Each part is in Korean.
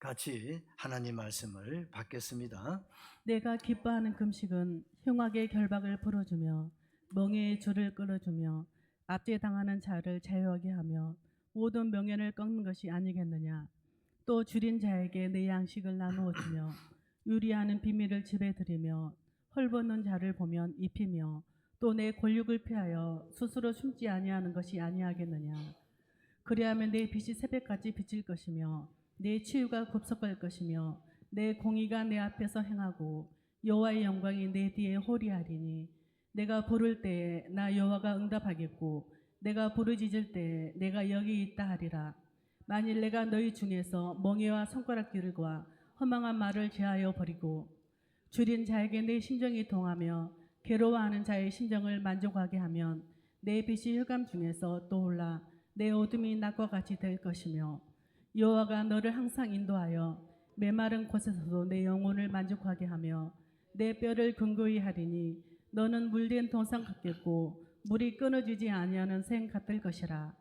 같이 하나님 말씀을 받겠습니다. 내가 기뻐하는 금식은 흉악의 결박을 풀어주며 멍에의 줄을 끌어주며 압제당하는 자를 자유하게 하며 모든 명예를 꺾는 것이 아니겠느냐. 또 줄인 자에게 내 양식을 나누어 주며 유리하는 비밀을 집에 들이며 헐벗는 자를 보면 입히며 또 내 권력을 피하여 스스로 숨지 아니하는 것이 아니하겠느냐. 그리하면 내 빛이 새벽같이 비칠 것이며 내 치유가 급속할 것이며 내 공의가 내 앞에서 행하고 여호와의 영광이 내 뒤에 호리하리니 내가 부를 때에 나 여호와가 응답하겠고 내가 부르짖을 때에 내가 여기 있다 하리라. 만일 내가 너희 중에서 멍에와 손가락질과 허망한 말을 제하여 버리고 줄인 자에게 내 심정이 동하며 괴로워하는 자의 심정을 만족하게 하면 내 빛이 흑암 중에서 떠올라 내 어둠이 낮과 같이 될 것이며 여호와가 너를 항상 인도하여 메마른 곳에서도 내 영혼을 만족하게 하며 내 뼈를 견고히 하리니 너는 물된 동상 같겠고 물이 끊어지지 아니하는 샘 같을 것이라.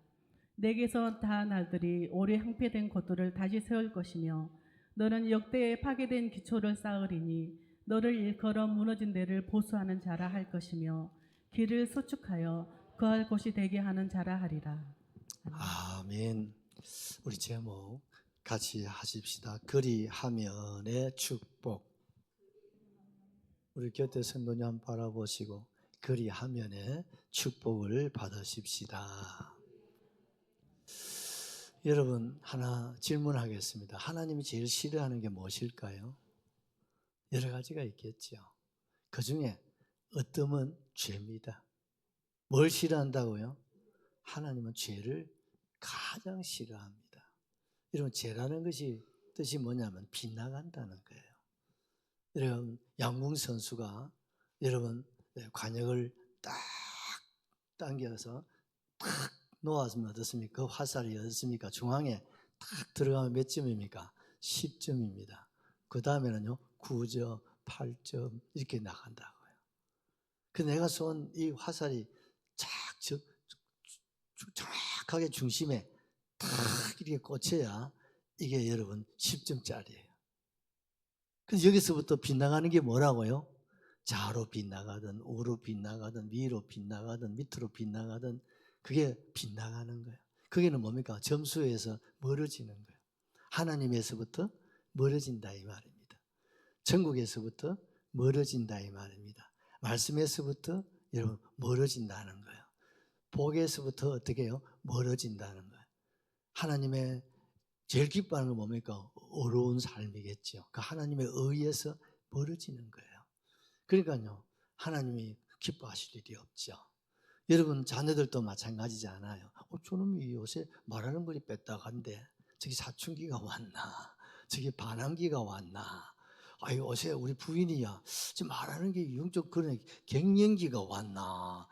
내게서 다 날들이 오래 항폐된 곳들을 다시 세울 것이며 너는 역대에 파괴된 기초를 쌓으리니 너를 일컬어 무너진 데를 보수하는 자라 할 것이며 길을 소축하여 거할 곳이 되게 하는 자라 하리라. 아멘. 우리 제목 같이 하십시다. 그리하면의 축복. 우리 곁에 성도님 한번 바라보시고 그리하면의 축복을 받으십시다. 여러분, 하나 질문하겠습니다. 하나님이 제일 싫어하는 게 무엇일까요? 여러 가지가 있겠죠. 그 중에 어떤 죄입니다. 뭘 싫어한다고요? 하나님은 죄를 가장 싫어합니다. 여러분, 죄라는 것이 뜻이 뭐냐면 빗나간다는 거예요. 여러분, 양궁 선수가 여러분 관역을 딱 당겨서 탁 놓았으면 어떻습니까? 그 화살이 어떻습니까? 중앙에 탁 들어가면 몇 점입니까? 10점입니다. 그 다음에는요 9점, 8점 이렇게 나간다고요. 그 내가 쏜 이 화살이 정확하게 중심에 탁 이렇게 꽂혀야 이게 여러분 10점짜리예요. 그래서 여기서부터 빗나가는 게 뭐라고요? 좌로 빗나가든 우로 빗나가든 위로 빗나가든 밑으로 빗나가든 그게 빗나가는 거예요. 그게는 뭡니까? 점수에서 멀어지는 거예요. 하나님에서부터 멀어진다 이 말입니다. 천국에서부터 멀어진다 이 말입니다. 말씀에서부터 여러분 멀어진다는 거예요. 복에서부터 어떻게 해요? 멀어진다는 거예요. 하나님의 제일 기뻐하는 건 뭡니까? 어려운 삶이겠죠. 그 하나님의 의에서 멀어지는 거예요. 그러니까요, 하나님이 기뻐하실 일이 없죠. 여러분 자녀들도 마찬가지지 않아요? 저놈이 요새 말하는 거리 뺐다간데 저기 사춘기가 왔나? 저기 반항기가 왔나? 아이 요새 우리 부인이야 지금 말하는 게 영적 그런 갱년기가 왔나?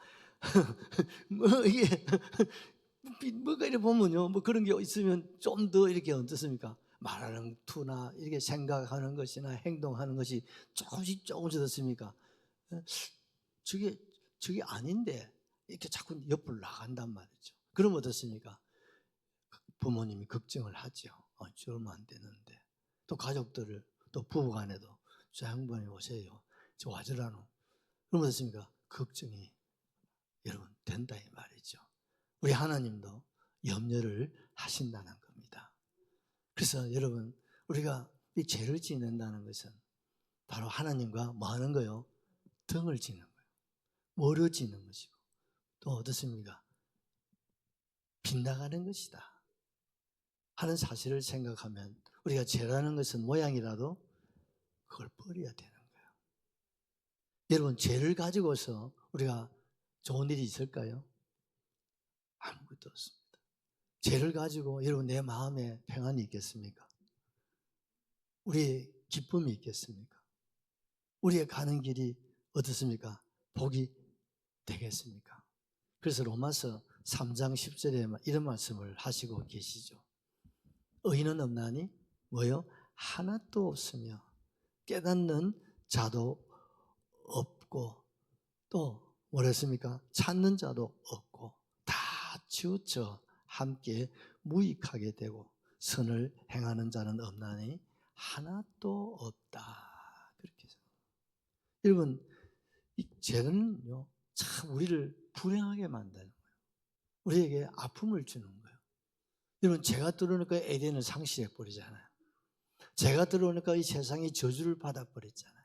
뭐 이게 뭐가 이래 보면요, 뭐 그런 게 있으면 좀 더 이렇게 어떻습니까? 말하는 투나 이렇게 생각하는 것이나 행동하는 것이 조금씩 어떻습니까? 저게 아닌데 이렇게 자꾸 옆으로 나간단 말이죠. 그럼 어떻습니까? 부모님이 걱정을 하죠. 저러면 안 되는데. 또 가족들을, 또 부부간에도 저 양반이 오세요. 저 와주라노. 그럼 어떻습니까? 걱정이 여러분 된다 이 말이죠. 우리 하나님도 염려를 하신다는 겁니다. 그래서 여러분 우리가 이 죄를 짓는다는 것은 바로 하나님과 뭐 하는 거요? 등을 지는 거예요. 멀어지는 것이고 또 어떻습니까? 빗나가는 것이다 하는 사실을 생각하면 우리가 죄라는 것은 모양이라도 그걸 버려야 되는 거예요. 여러분 죄를 가지고서 우리가 좋은 일이 있을까요? 아무것도 없습니다. 죄를 가지고 여러분 내 마음에 평안이 있겠습니까? 우리의 기쁨이 있겠습니까? 우리의 가는 길이 어떻습니까? 복이 되겠습니까? 그래서 로마서 3장 10절에 이런 말씀을 하시고 계시죠. 의인은 없나니 뭐요? 하나도 없으며 깨닫는 자도 없고 또 뭐랬습니까? 찾는 자도 없고 다 치우쳐 함께 무익하게 되고 선을 행하는 자는 없나니 하나도 없다. 그렇게 해서 여러분, 이 죄는요 참 우리를 불행하게 만드는 거예요. 우리에게 아픔을 주는 거예요. 여러분, 죄가 들어오니까 에덴을 상실해 버리잖아요. 죄가 들어오니까 이 세상이 저주를 받아버렸잖아요.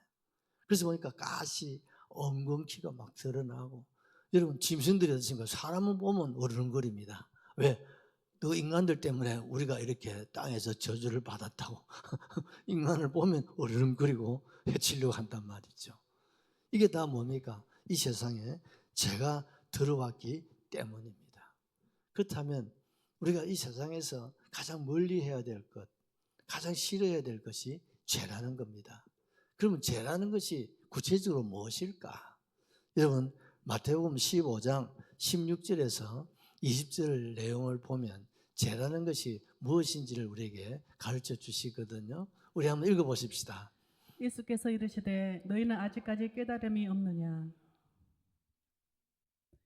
그래서 보니까 가시, 엉겅퀴가 막 드러나고, 여러분 짐승들이 어떻습니까? 사람을 보면 어르렁거립니다. 왜? 너 인간들 때문에 우리가 이렇게 땅에서 저주를 받았다고 인간을 보면 어르렁거리고 해치려고 한단 말이죠. 이게 다 뭡니까? 이 세상에 죄가 들어왔기 때문입니다. 그렇다면 우리가 이 세상에서 가장 멀리 해야 될 것, 가장 싫어해야 될 것이 죄라는 겁니다. 그러면 죄라는 것이 구체적으로 무엇일까? 여러분, 마태복음 15장 16절에서 20절 내용을 보면 죄라는 것이 무엇인지를 우리에게 가르쳐 주시거든요. 우리 한번 읽어보십시다. 예수께서 이르시되 너희는 아직까지 깨달음이 없느냐?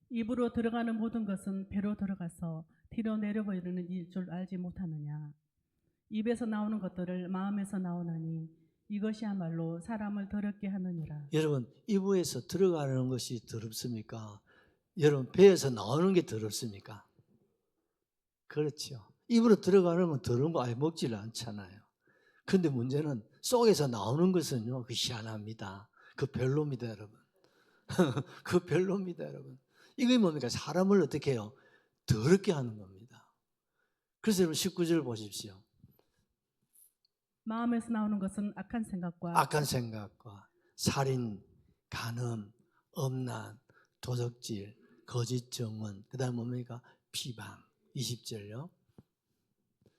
입으로 들어가는 모든 것은 배로 들어가서 뒤로 내려버리는 줄 알지 못하느냐? 입에서 나오는 것들을 마음에서 나오나니 이것이야말로 사람을 더럽게 하느니라. 여러분, 이부에서 들어가는 것이 더럽습니까? 여러분, 배에서 나오는 게 더럽습니까? 그렇죠. 입으로 들어가는 건 더러운 거 아예 먹지를 않잖아요. 그런데 문제는 속에서 나오는 것은요, 그 희한합니다. 그 별로입니다, 여러분. 그 별로입니다, 여러분. 이게 뭡니까? 사람을 어떻게 해요? 더럽게 하는 겁니다. 그래서 여러분 19절 보십시오. 마음에서 나오는 것은 악한 생각과 악한 생각과 살인, 간음, 엄난, 도적질, 거짓 증언, 그 다음 뭡니까? 비방. 20절요.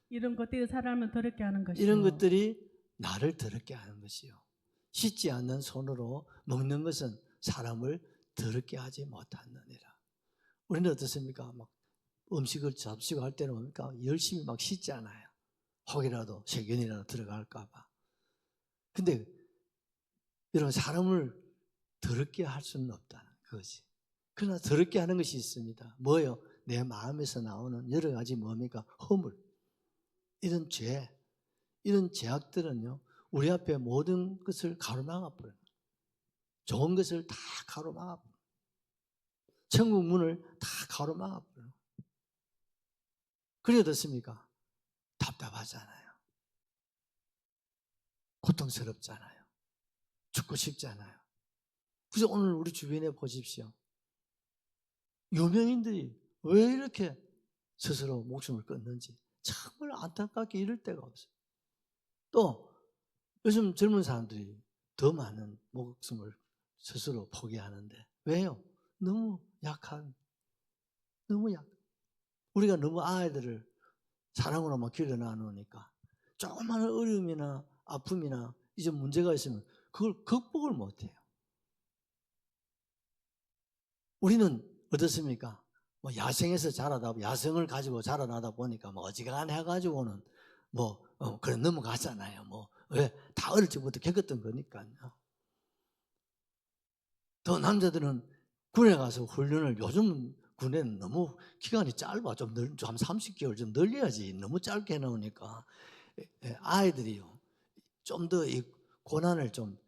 이런 것들이 사람을 더럽게 하는 것이요. 이런 것들이 나를 더럽게 하는 것이요. 씻지 않는 손으로 먹는 것은 사람을 더럽게 하지 못하느니라. 우리는 어떻습니까? 막 음식을 잡수고 할 때는 뭡니까? 열심히 막 씻잖아요. 혹이라도 세균이라도 들어갈까 봐. 근데 여러분, 사람을 더럽게 할 수는 없다는 거지. 그러나 더럽게 하는 것이 있습니다. 뭐예요? 내 마음에서 나오는 여러 가지 뭡니까? 허물, 이런 죄, 이런 죄악들은요, 우리 앞에 모든 것을 가로막아버려요. 좋은 것을 다 가로막아버려요. 천국 문을 다 가로막아버려요. 그래 어떻습니까? 답답하잖아요. 고통스럽잖아요. 죽고 싶잖아요. 그래서 오늘 우리 주변에 보십시오. 유명인들이 왜 이렇게 스스로 목숨을 끊는지 정말 안타깝게 이럴 데가 없어요. 또 요즘 젊은 사람들이 더 많은 목숨을 스스로 포기하는데 왜요? 너무 약한, 너무 약. 우리가 너무 아이들을 사랑으로만 길러놔 놓으니까 조그마한 어려움이나 아픔이나 이제 문제가 있으면 그걸 극복을 못해요. 우리는 어떻습니까? 뭐 야생에서 자라다, 야생을 가지고 자라나다 보니까 뭐 어지간해 해가지고는 그래 넘어가잖아요. 왜? 다 어릴 적부터 겪었던 거니까요. 더 남자들은 군에 가서 훈련을, 요즘 군에는 너무 기간이 짧아. 좀 한 30개월 좀 늘려야지. 너무 짧게 해놓으니까 아이들이요, 좀 더 이 고난을 좀,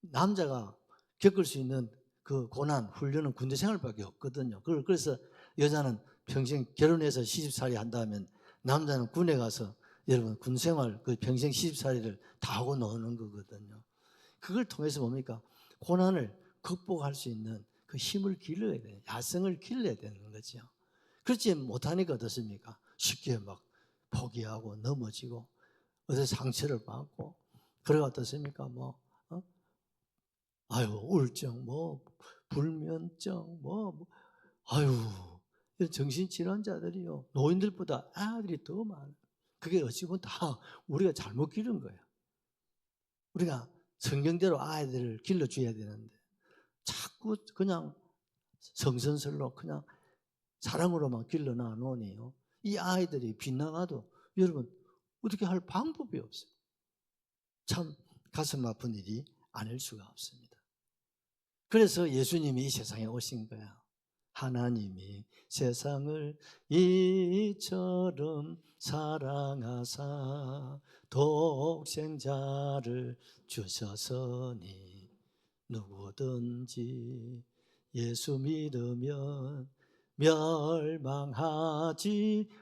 남자가 겪을 수 있는 그 고난, 훈련은 군대 생활밖에 없거든요. 그래서 여자는 평생 결혼해서 시집살이 한다면 남자는 군에 가서 여러분 군 생활, 그 평생 시집살이를 다 하고 노는 거거든요. 그걸 통해서 뭡니까? 고난을 극복할 수 있는 그 힘을 길러야 돼요. 야성을 길러야 되는 거죠. 그렇지 못하니까 어떻습니까? 쉽게 막 포기하고 넘어지고 어디 상처를 받고, 그래가 어떻습니까? 아유, 우울증, 불면증, 아유, 정신질환자들이요, 노인들보다 아들이 더 많아요. 그게 어찌 보면 다 우리가 잘못 기른 거예요. 우리가 성경대로 아이들을 길러줘야 되는데 자꾸 그냥 성선설로 그냥 사랑으로만 길러놔 놓으니요, 이 아이들이 빗나가도 여러분 어떻게 할 방법이 없어요. 참 가슴 아픈 일이 아닐 수가 없습니다. 그래서 예수님이 이 세상에 오신 거야. 하나님이 세상을 이처럼 사랑하사 독생자를 주셨으니 누구든지 예수 믿으면 멸망하지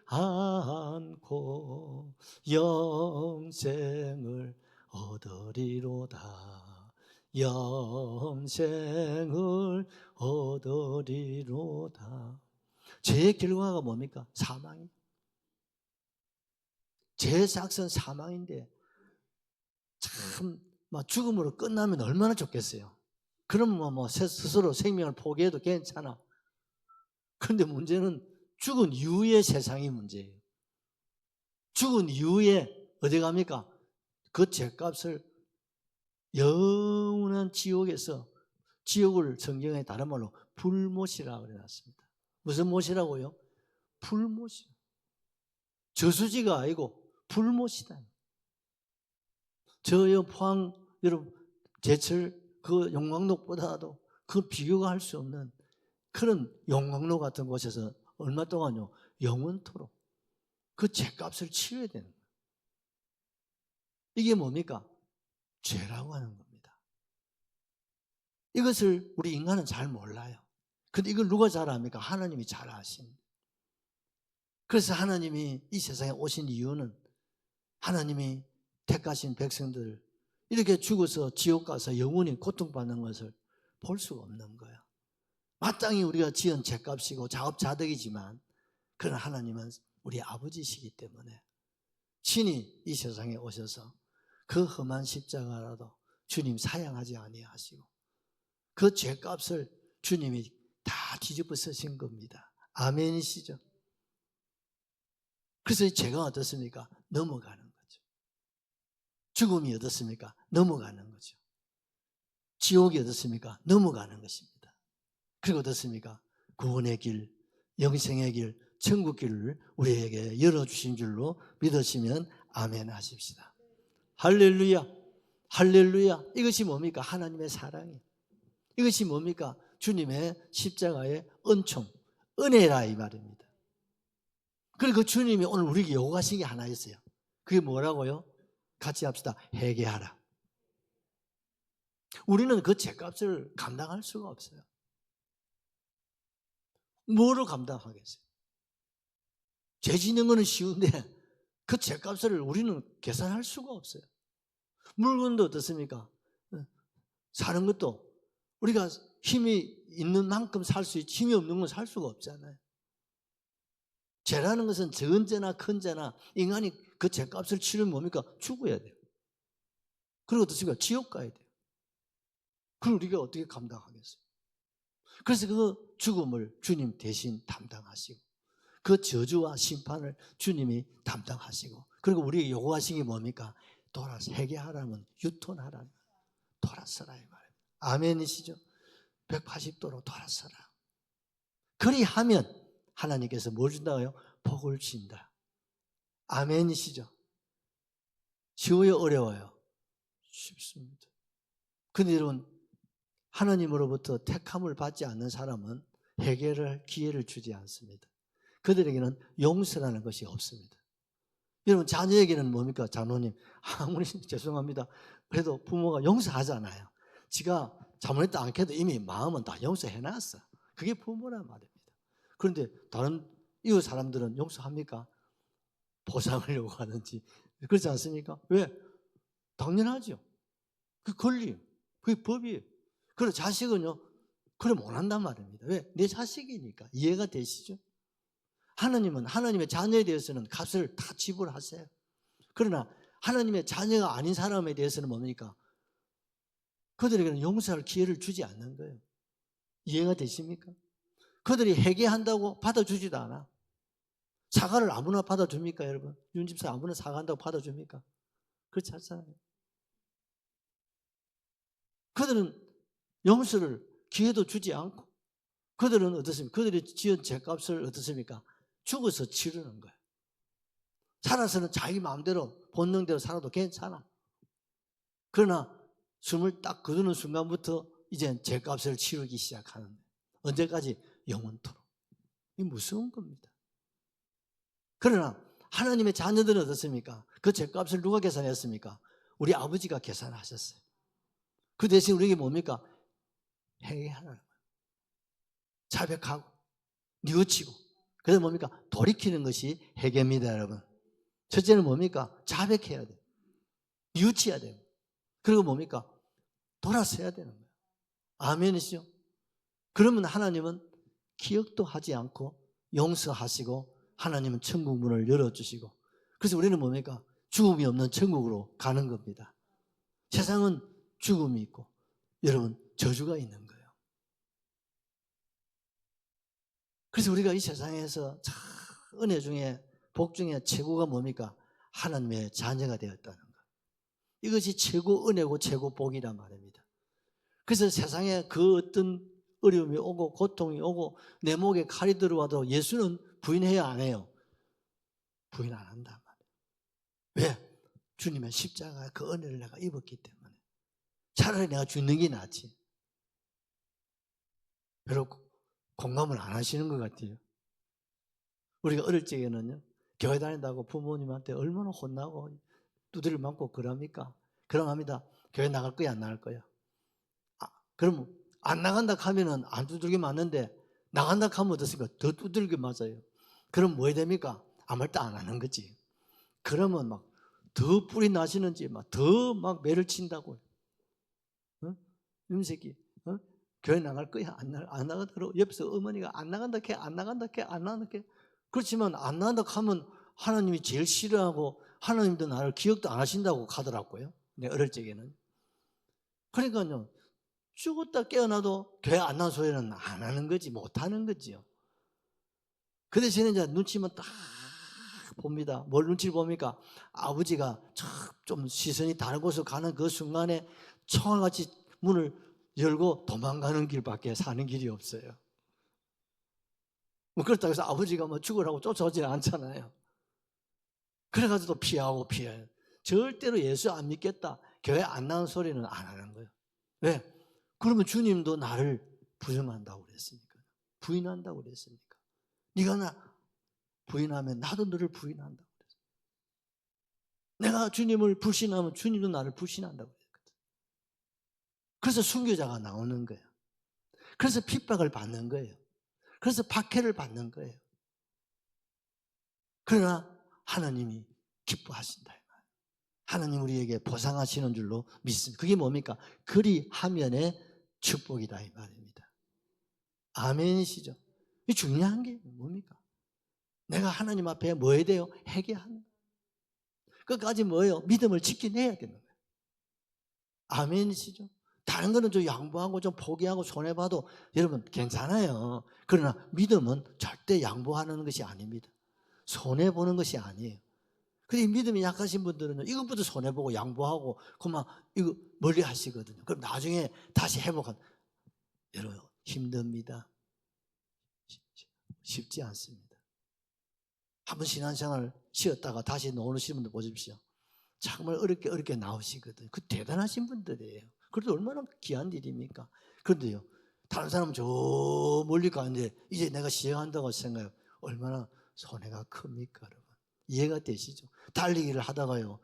않고 영생을 얻으리로다. 영생을 얻으리로다. 죄의 결과가 뭡니까? 사망이에요. 죄의 삭은 사망인데 참 죽음으로 끝나면 얼마나 좋겠어요. 그러면 스스로 생명을 포기해도 괜찮아. 그런데 문제는 죽은 이후의 세상이 문제예요. 죽은 이후에 어디 갑니까? 그 죄값을 영원한 지옥에서, 지옥을 성경에 다른 말로 불못이라고 해놨습니다. 무슨 못이라고요? 불못이요. 저수지가 아니고 불못이다. 저요 포항 여러분 제철 그 용광로보다도 그 비교가 할 수 없는 그런 용광로 같은 곳에서 얼마 동안요? 영원토록 그 죄값을 치러야 되는 거예요. 이게 뭡니까? 죄라고 하는 겁니다. 이것을 우리 인간은 잘 몰라요. 근데 이걸 누가 잘 압니까? 하나님이 잘 아십니다. 그래서 하나님이 이 세상에 오신 이유는 하나님이 택하신 백성들 이렇게 죽어서 지옥 가서 영원히 고통받는 것을 볼 수가 없는 거예요. 마땅히 우리가 지은 죄값이고 자업자득이지만 그러나 하나님은 우리 아버지시기 때문에 친히 이 세상에 오셔서 그 험한 십자가라도 주님 사양하지 아니하시고 그 죄값을 주님이 다 뒤집어 쓰신 겁니다. 아멘이시죠? 그래서 죄가 어떻습니까? 넘어가는 거죠. 죽음이 어떻습니까? 넘어가는 거죠. 지옥이 어떻습니까? 넘어가는 것입니다. 그리고 어떻습니까? 구원의 길, 영생의 길, 천국 길을 우리에게 열어주신 줄로 믿으시면 아멘 하십시다. 할렐루야, 할렐루야. 이것이 뭡니까? 하나님의 사랑이에요. 이것이 뭡니까? 주님의 십자가의 은총, 은혜라 이 말입니다. 그리고 그 주님이 오늘 우리에게 요구하신 게 하나 있어요. 그게 뭐라고요? 같이 합시다. 회개하라. 우리는 그 죄값을 감당할 수가 없어요. 뭐를 감당하겠어요? 죄 짓는 거는 쉬운데 그 죄값을 우리는 계산할 수가 없어요. 물건도 어떻습니까? 사는 것도 우리가 힘이 있는 만큼 살 수 있지 힘이 없는 건 살 수가 없잖아요. 죄라는 것은 적은 죄나 큰 죄나 인간이 그 죄값을 치르면 뭡니까? 죽어야 돼요. 그리고 어떻습니까? 지옥 가야 돼요. 그걸 우리가 어떻게 감당하겠어요? 그래서 그 죽음을 주님 대신 담당하시고 그 저주와 심판을 주님이 담당하시고 그리고 우리에게 요구하신 게 뭡니까? 돌아서 회개하라면 유턴하라는 돌아서라 이 말이에요. 아멘이시죠? 180도로 돌아서라. 그리하면 하나님께서 뭘 준다고요? 복을 주신다. 아멘이시죠? 쉬워요? 어려워요? 쉽습니다. 근데 여러분 하나님으로부터 택함을 받지 않는 사람은 회개를 할 기회를 주지 않습니다. 그들에게는 용서라는 것이 없습니다. 여러분 자녀에게는 뭡니까? 장로님 아무리 죄송합니다. 그래도 부모가 용서하잖아요. 지가 잘못했다 않게도 이미 마음은 다 용서해놨어. 그게 부모란 말입니다. 그런데 다른 이웃 사람들은 용서합니까? 보상을 요구하는지 그렇지 않습니까? 왜? 당연하죠. 그 권리, 그게 법이에요. 그리고 자식은요, 그래 못한단 말입니다. 왜? 내 자식이니까. 이해가 되시죠? 하나님은 하나님의 자녀에 대해서는 값을 다 지불하세요. 그러나 하나님의 자녀가 아닌 사람에 대해서는 뭡니까? 그들에게는 용서할 기회를 주지 않는 거예요. 이해가 되십니까? 그들이 회개한다고 받아주지도 않아. 사과를 아무나 받아줍니까, 여러분? 윤집사 아무나 사과한다고 받아줍니까? 그렇지 않잖아요. 그들은 용서를 기회도 주지 않고 그들은 어떻습니까? 그들이 지은 죄값을 어떻습니까? 죽어서 치르는 거예요. 살아서는 자기 마음대로 본능대로 살아도 괜찮아. 그러나 숨을 딱 거두는 순간부터 이제 죄값을 치르기 시작하는 거예요. 언제까지? 영원토록. 이 무서운 겁니다. 그러나 하나님의 자녀들은 어떻습니까? 그 죄값을 누가 계산했습니까? 우리 아버지가 계산하셨어요. 그 대신 우리에게 뭡니까? 회개하라는 거예요. 자백하고 뉘우치고. 그래서 뭡니까? 돌이키는 것이 회개입니다, 여러분. 첫째는 뭡니까? 자백해야 돼요. 뉘우쳐야 돼요. 그리고 뭡니까? 돌아서야 되는 거예요. 아멘이시죠? 그러면 하나님은 기억도 하지 않고 용서하시고 하나님은 천국 문을 열어주시고, 그래서 우리는 뭡니까? 죽음이 없는 천국으로 가는 겁니다. 세상은 죽음이 있고 여러분 저주가 있는 거예요. 그래서 우리가 이 세상에서 참 은혜 중에 복 중에 최고가 뭡니까? 하나님의 자녀가 되었다는 것. 이것이 최고 은혜고 최고 복이란 말입니다. 그래서 세상에 그 어떤 어려움이 오고 고통이 오고 내 목에 칼이 들어와도 예수는 부인해야 안 해요? 부인 안 한단 말이에요. 왜? 주님의 십자가 그 은혜를 내가 입었기 때문에. 차라리 내가 죽는 게 낫지. 별로 공감을 안 하시는 것 같아요. 우리가 어릴 적에는요, 교회 다닌다고 부모님한테 얼마나 혼나고 두드려 맞고 그럽니까? 그럼 교회 나갈 거야, 안 나갈 거야? 그럼 안 나간다 하면은 안 두들겨 맞는데 나간다 하면 어떻습니까? 더 두들겨 맞아요. 그럼 뭐 해야 됩니까? 아무 말도 안 하는 거지. 그러면 막 더 뿔이 나시는지 더 매를 친다고요. 어? 이놈 새끼, 교회 나갈 거야? 안 나간다? 그러고 옆에서 어머니가 안 나간다 캐, 안 나간다 캐, 안 나간다 캐. 그렇지만 안 나간다 하면 하나님이 제일 싫어하고 하나님도 나를 기억도 안 하신다고 가더라고요. 내 어릴 적에는. 그러니까요, 죽었다 깨어나도 교회 안 나온 소리는 안 하는 거지, 못 하는 거지요. 그 대신에 이제 눈치만 딱 봅니다. 뭘 눈치를 봅니까? 아버지가 좀 시선이 다른 곳으로 가는 그 순간에 총알같이 문을 열고 도망가는 길밖에 사는 길이 없어요. 그렇다고 해서 아버지가 죽으라고 쫓아오지는 않잖아요. 그래가지고 피하고 피해요. 절대로 예수 안 믿겠다, 교회 안 나온 소리는 안 하는 거예요. 왜? 그러면 주님도 나를 부정한다고 그랬습니까? 부인한다고 그랬습니까? 네가 나 부인하면 나도 너를 부인한다고 그랬어요. 내가 주님을 불신하면 주님도 나를 불신한다고 그랬거든. 그래서 순교자가 나오는 거예요. 그래서 핍박을 받는 거예요. 그래서 박해를 받는 거예요. 그러나 하나님이 기뻐하신다. 하나님 우리에게 보상하시는 줄로 믿습니다. 그게 뭡니까? 그리하면의 축복이다 이 말입니다. 아멘이시죠? 이 중요한 게 뭡니까? 내가 하나님 앞에 뭐 해야 돼요? 회개하는. 끝까지 뭐예요? 믿음을 지켜내야 되는 거예요. 아멘이시죠? 다른 거는 좀 양보하고 좀 포기하고 손해봐도 여러분 괜찮아요. 그러나 믿음은 절대 양보하는 것이 아닙니다. 손해보는 것이 아니에요. 근데 믿음이 약하신 분들은 이것부터 손해보고 양보하고 그만 이거 멀리 하시거든요. 그럼 나중에 다시 회복한. 여러분 힘듭니다. 쉽지 않습니다. 한번 신앙생활 쉬었다가 다시 나오시는 분들 보십시오. 정말 어렵게 나오시거든요. 그 대단하신 분들이에요. 그래도 얼마나 귀한 일입니까? 그런데요, 다른 사람은 저 멀리 가는데 이제 내가 시행한다고 생각해요. 얼마나 손해가 큽니까, 여러분? 이해가 되시죠? 달리기를 하다가요,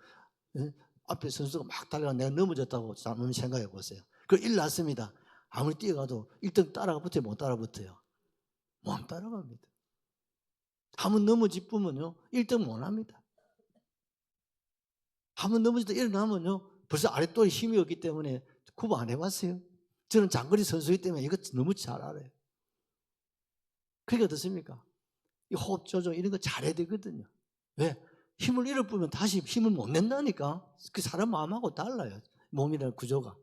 앞에 선수가 막 달려가 내가 넘어졌다고 한번 생각해 보세요. 그 일 났습니다. 아무리 뛰어가도 1등 따라가 붙어요? 못 따라 붙어요? 못 따라갑니다. 한번 넘어지면요 1등 못 합니다. 한번 넘어지다 일어나면요 벌써 아랫돌이 힘이 없기 때문에 구보 안 해봤어요. 저는 장거리 선수이기 때문에 이거 너무 잘 알아요. 그게 어떻습니까? 이 호흡 조정 이런 거 잘해야 되거든요. 왜? 힘을 잃어버리면 다시 힘을 못 낸다니까. 그 사람 마음하고 달라요. 몸이라는 구조가.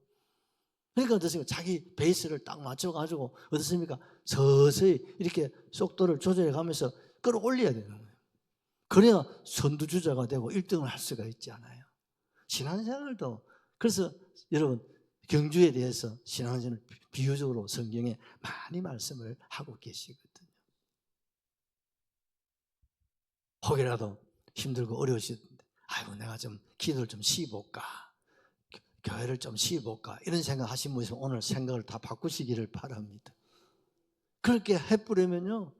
그러니까 어떻습니까? 자기 베이스를 딱 맞춰가지고 어떻습니까? 서서히 이렇게 속도를 조절해 가면서 끌어올려야 되는 거예요. 그래야 선두주자가 되고 1등을 할 수가 있잖아요. 신앙생활도. 그래서 여러분 경주에 대해서 신앙생활 비유적으로 성경에 많이 말씀을 하고 계시거든요. 혹이라도 힘들고 어려우시던데 아이고 내가 좀 기도를 좀 쉬어볼까, 교회를 좀 쉬어볼까 이런 생각 하신 분 있으면 오늘 생각을 다 바꾸시기를 바랍니다. 그렇게 해버리면요,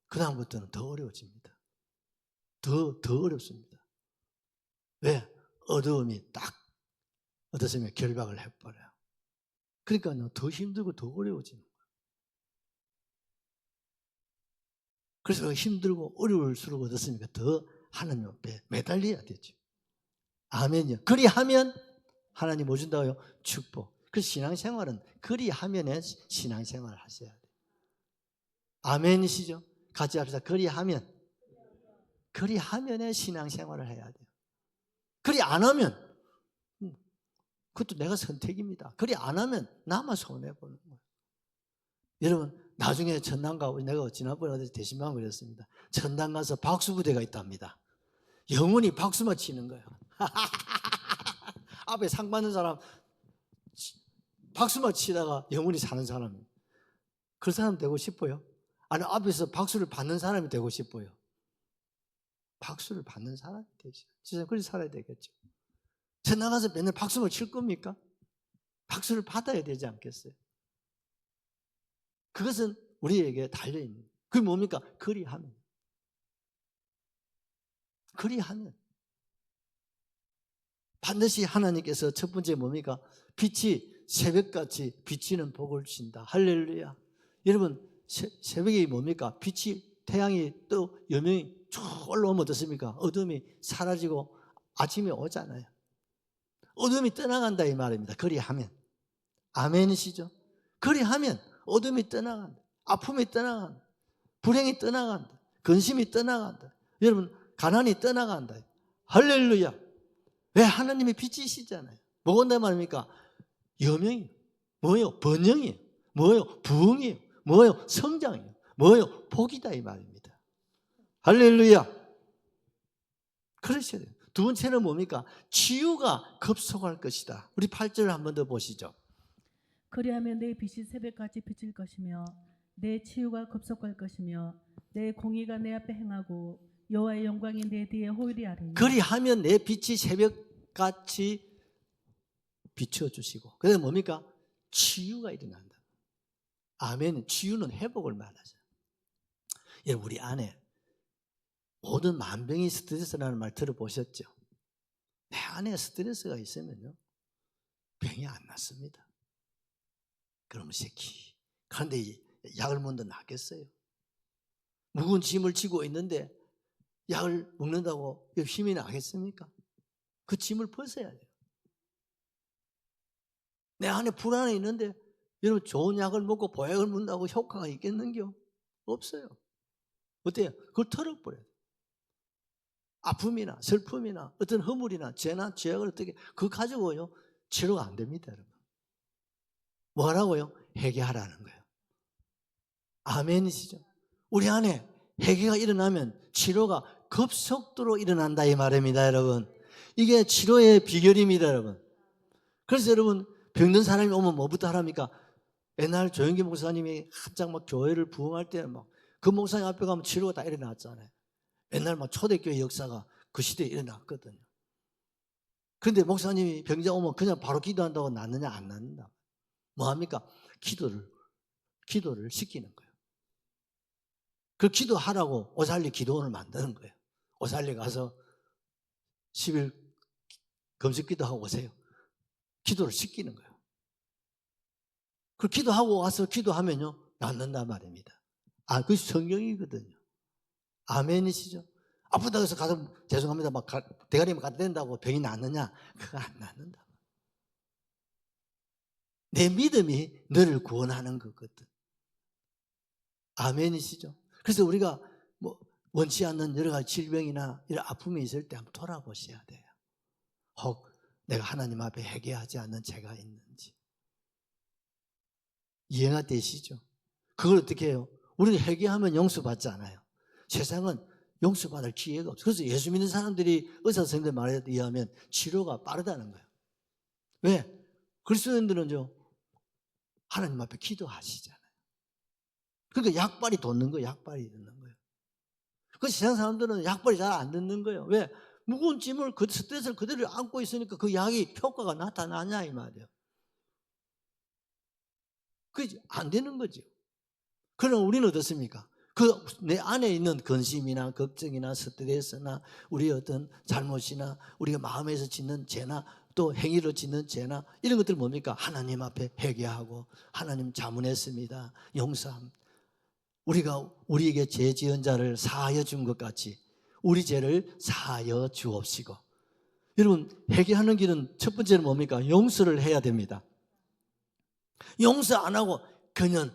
그 다음부터는 더 어려워집니다. 더 어렵습니다. 왜? 어두움이 딱 어떻습니까? 결박을 해버려요. 그러니까 더 힘들고 더 어려워지는 거예요. 그래서 힘들고 어려울수록 어떻습니까? 더 하나님 앞에 매달려야 되죠. 아멘이요. 그리하면 하나님 뭐 준다고요? 축복. 그래서 신앙생활은 그리하면의 신앙생활을 하셔야 돼요. 아멘이시죠? 같이 합시다. 그리하면의 신앙생활을 해야 돼요. 그리 안 하면 그것도 내가 선택입니다. 그리 안 하면 나만 손해보는 거예요. 여러분, 나중에 천당 가고, 내가 지난번에 어디 대신방 그랬습니다. 천당 가서 박수부대가 있답니다. 영원히 박수만 치는 거예요. 앞에 상 받는 사람 박수만 치다가 영원히 사는 사람, 그 사람 되고 싶어요? 아니, 앞에서 박수를 받는 사람이 되고 싶어요? 박수를 받는 사람이 되죠. 진짜 그렇게 살아야 되겠죠. 천당 가서 맨날 박수만 칠 겁니까? 박수를 받아야 되지 않겠어요? 그것은 우리에게 달려있는, 그게 뭡니까? 그리하면. 반드시 하나님께서 첫 번째 뭡니까? 빛이 새벽같이 비치는 복을 주신다. 할렐루야. 여러분, 새벽이 뭡니까? 빛이, 태양이 또 여명이 쭉 올라오면 어떻습니까? 어둠이 사라지고 아침이 오잖아요. 어둠이 떠나간다 이 말입니다. 그리하면. 아멘이시죠? 그리하면 어둠이 떠나간다. 아픔이 떠나간다. 불행이 떠나간다. 근심이 떠나간다. 여러분, 가난이 떠나간다. 할렐루야. 왜? 하나님의 빛이시잖아요. 뭐가 온단 말입니까? 여명이요. 뭐요? 번영이요. 뭐요? 부흥이요. 뭐요? 성장이요. 뭐요? 복이다 이 말입니다. 할렐루야. 그러셔야 돼요. 두 번째는 뭡니까? 치유가 급속할 것이다. 우리 8절을 한 번 더 보시죠. 그리하면 내 빛이 새벽같이 비칠 것이며 내 치유가 급속할 것이며 내 공의가 내 앞에 행하고 여호와의 영광이 내 뒤에 호일이 아리니. 그리하면 내 빛이 새벽같이 비춰주시고, 그다음에 뭡니까? 치유가 일어난다. 아멘. 치유는 회복을 말하죠. 예, 우리 안에 모든 만병이 스트레스라는 말 들어보셨죠? 내 안에 스트레스가 있으면요, 병이 안 났습니다. 그러면 새끼. 그런데 약을 먹는다 낫겠어요? 무거운 짐을 지고 있는데 약을 먹는다고 힘이 나겠습니까? 그 짐을 벗어야 돼요. 내 안에 불안이 있는데 여러분, 좋은 약을 먹고 보약을 먹는다고 효과가 있겠는겨? 없어요. 어때요? 그걸 털어버려요. 아픔이나 슬픔이나 어떤 허물이나 죄나 죄악을 어떻게 그거 가지고요 치료가 안 됩니다, 여러분. 뭐라고요? 회개하라는 거예요. 아멘이시죠? 우리 안에 회개가 일어나면 치료가 급속도로 일어난다 이 말입니다, 여러분. 이게 치료의 비결입니다, 여러분. 그래서 여러분, 병든 사람이 오면 뭐부터 하랍니까? 옛날 조영기 목사님이 한창 막 교회를 부흥할 때 막 그 목사님 앞에 가면 치료가 다 일어났잖아요. 옛날 막 초대교회 역사가 그 시대에 일어났거든요. 그런데 목사님이 병자 오면 그냥 바로 기도한다고 낫느냐? 안 낫는다. 뭐합니까? 기도를 시키는 거예요. 그 기도하라고 오살리 기도원을 만드는 거예요. 오살리 가서 10일 금식 기도하고 오세요. 기도를 시키는 거예요. 그 기도하고 와서 기도하면요 낫는단 말입니다. 그것이 성경이거든요. 아멘이시죠? 아프다고 해서 가서 죄송합니다 막 대가리만 갖다 댄다고 병이 낫느냐? 그거 안 낫는다. 내 믿음이 너를 구원하는 거거든. 아멘이시죠? 그래서 우리가 뭐 원치 않는 여러 가지 질병이나 이런 아픔이 있을 때 한번 돌아보셔야 돼요. 혹 내가 하나님 앞에 회개하지 않는 죄가 있는지. 이해가 되시죠? 그걸 어떻게 해요? 우리는 회개하면 용서받지 않아요. 세상은 용서받을 기회가 없어요. 그래서 예수 믿는 사람들이 의사 선생님들 말에 의하면 치료가 빠르다는 거예요. 왜? 그리스도인들은요 하나님 앞에 기도하시잖아요. 그러니까 약발이 돋는 거예요. 약발이 듣는 거예요. 그 세상 사람들은 약발이 잘 안 듣는 거예요. 왜? 무거운 짐을 스트레스를 그대로 안고 있으니까 그 약이 효과가 나타나냐 이 말이에요. 그게 안 되는 거죠. 그러나 우리는 어떻습니까? 그 내 안에 있는 근심이나 걱정이나 스트레스나 우리의 어떤 잘못이나 우리가 마음에서 짓는 죄나 또 행위로 짓는 죄나 이런 것들 뭡니까? 하나님 앞에 회개하고 하나님 자문했습니다. 용서함. 우리가 우리에게 죄 지은 자를 사하여 준 것 같이 우리 죄를 사하여 주옵시고. 여러분, 회개하는 길은 첫 번째는 뭡니까? 용서를 해야 됩니다. 용서 안 하고 그년